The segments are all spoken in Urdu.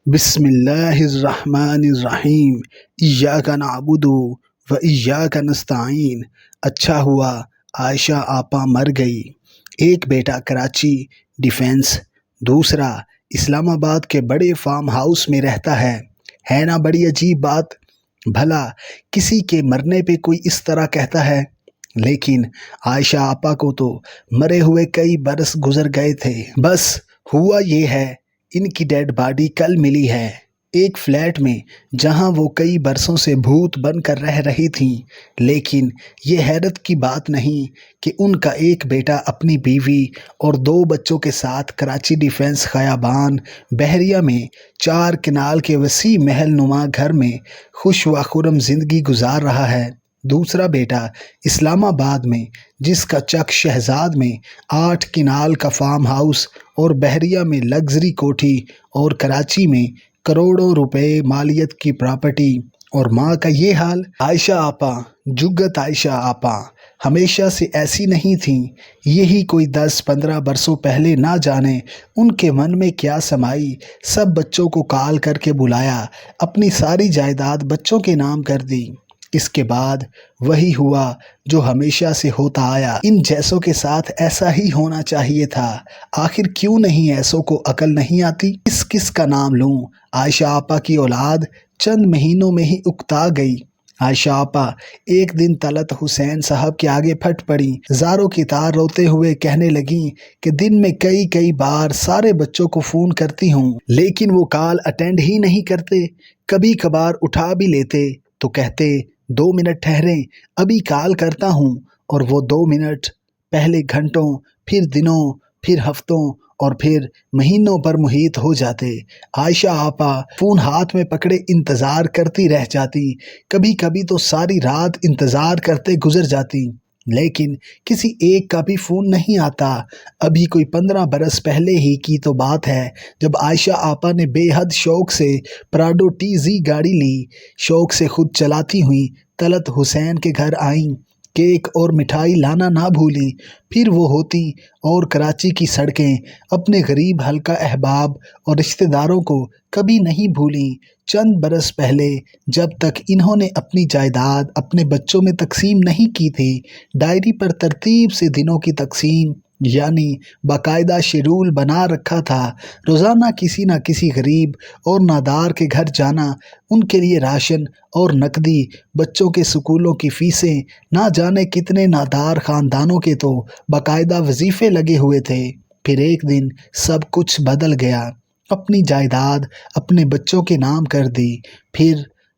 بسم اللہ الرحمن الرحیم ایاک نعبد و ایاک نستعین۔ اچھا ہوا عائشہ آپا مر گئی۔ ایک بیٹا کراچی ڈیفنس، دوسرا اسلام آباد کے بڑے فارم ہاؤس میں رہتا ہے نا بڑی عجیب بات؟ بھلا کسی کے مرنے پہ کوئی اس طرح کہتا ہے؟ لیکن عائشہ آپا کو تو مرے ہوئے کئی برس گزر گئے تھے۔ بس ہوا یہ ہے، ان کی ڈیڈ باڈی کل ملی ہے ایک فلیٹ میں جہاں وہ کئی برسوں سے بھوت بن کر رہ رہی تھیں۔ لیکن یہ حیرت کی بات نہیں کہ ان کا ایک بیٹا اپنی بیوی اور 2 بچوں کے ساتھ کراچی ڈیفنس خیابان بحریہ میں 4 کنال کے وسیع محل نما گھر میں خوش و خرم زندگی گزار رہا ہے۔ دوسرا بیٹا اسلام آباد میں، جس کا چک شہزاد میں 8 کنال کا فارم ہاؤس اور بحریہ میں لگژری کوٹھی اور کراچی میں کروڑوں روپے مالیت کی پراپرٹی، اور ماں کا یہ حال۔ عائشہ آپا، جگت عائشہ آپا ہمیشہ سے ایسی نہیں تھیں۔ یہی کوئی 10-15 برسوں پہلے نہ جانے ان کے من میں کیا سمائی، سب بچوں کو کال کر کے بلایا، اپنی ساری جائیداد بچوں کے نام کر دی۔ اس کے بعد وہی ہوا جو ہمیشہ سے ہوتا آیا۔ ان جیسوں کے ساتھ ایسا ہی ہونا چاہیے تھا۔ آخر کیوں نہیں ایسوں کو عقل نہیں آتی؟ کس کا نام لوں؟ عائشہ آپا کی اولاد چند مہینوں میں ہی اکتا گئی۔ عائشہ آپا ایک دن طلعت حسین صاحب کے آگے پھٹ پڑیں، زاروں کی طرح روتے ہوئے کہنے لگیں کہ دن میں کئی بار سارے بچوں کو فون کرتی ہوں، لیکن وہ کال اٹینڈ ہی نہیں کرتے۔ کبھی کبھار اٹھا بھی لیتے تو کہتے 2 منٹ ٹھہریں، ابھی کال کرتا ہوں، اور وہ 2 منٹ پہلے گھنٹوں، پھر دنوں، پھر ہفتوں اور پھر مہینوں پر محیط ہو جاتے۔ عائشہ آپا فون ہاتھ میں پکڑے انتظار کرتی رہ جاتی، کبھی تو ساری رات انتظار کرتے گزر جاتی، لیکن کسی ایک کا بھی فون نہیں آتا۔ ابھی کوئی 15 برس پہلے ہی کی تو بات ہے جب عائشہ آپا نے بے حد شوق سے پراڈو TZ گاڑی لی، شوق سے خود چلاتی ہوئی طلعت حسین کے گھر آئیں، کیک اور مٹھائی لانا نہ بھولی۔ پھر وہ ہوتی اور کراچی کی سڑکیں اپنے غریب حلقہ احباب اور رشتہ داروں کو کبھی نہیں بھولیں۔ چند برس پہلے جب تک انہوں نے اپنی جائیداد اپنے بچوں میں تقسیم نہیں کی تھی، ڈائری پر ترتیب سے دنوں کی تقسیم، یعنی باقاعدہ شیڈول بنا رکھا تھا۔ روزانہ کسی نہ کسی غریب اور نادار کے گھر جانا، ان کے لیے راشن اور نقدی، بچوں کے سکولوں کی فیسیں، نہ جانے کتنے نادار خاندانوں کے تو باقاعدہ وظیفے لگے ہوئے تھے۔ پھر ایک دن سب کچھ بدل گیا، اپنی جائیداد اپنے بچوں کے نام کر دی۔ پھر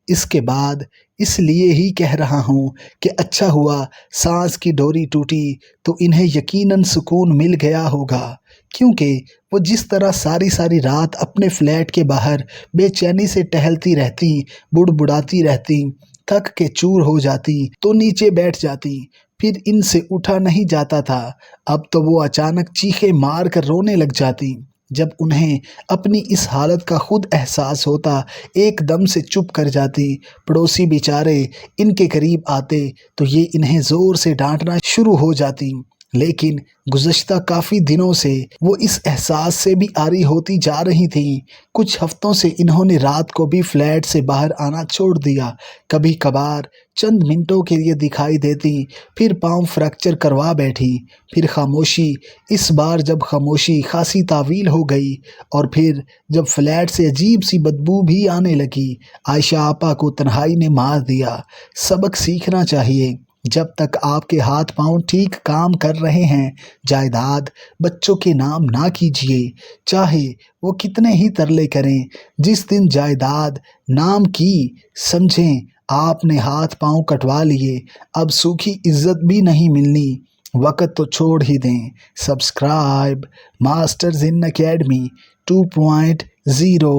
اس کے بعد اس لیے ہی کہہ رہا ہوں کہ اچھا ہوا سانس کی ڈوری ٹوٹی تو انہیں یقیناً سکون مل گیا ہوگا، کیونکہ وہ جس طرح ساری رات اپنے فلیٹ کے باہر بے چینی سے ٹہلتی رہتی، بڑبڑاتی رہتی، تھک کے چور ہو جاتی تو نیچے بیٹھ جاتی، پھر ان سے اٹھا نہیں جاتا تھا۔ اب تو وہ اچانک چیخیں مار کر رونے لگ جاتی۔ جب انہیں اپنی اس حالت کا خود احساس ہوتا، ایک دم سے چپ کر جاتی۔ پڑوسی بیچارے ان کے قریب آتے تو یہ انہیں زور سے ڈانٹنا شروع ہو جاتی، لیکن گزشتہ کافی دنوں سے وہ اس احساس سے بھی عاری ہوتی جا رہی تھیں۔ کچھ ہفتوں سے انہوں نے رات کو بھی فلیٹ سے باہر آنا چھوڑ دیا۔ کبھی کبھار چند منٹوں کے لیے دکھائی دیتی، پھر پاؤں فریکچر کروا بیٹھی۔ پھر خاموشی، اس بار جب خاموشی خاصی طویل ہو گئی، اور پھر جب فلیٹ سے عجیب سی بدبو بھی آنے لگی، عائشہ آپا کو تنہائی نے مار دیا۔ سبق سیکھنا چاہیے، جب تک آپ کے ہاتھ پاؤں ٹھیک کام کر رہے ہیں، جائیداد بچوں کے نام نہ کیجیے، چاہے وہ کتنے ہی ترلے کریں۔ جس دن جائیداد نام کی، سمجھیں آپ نے ہاتھ پاؤں کٹوا لیے، اب سوکھی عزت بھی نہیں ملنی۔ وقت تو چھوڑ ہی دیں۔ Subscribe masters in academy 2.0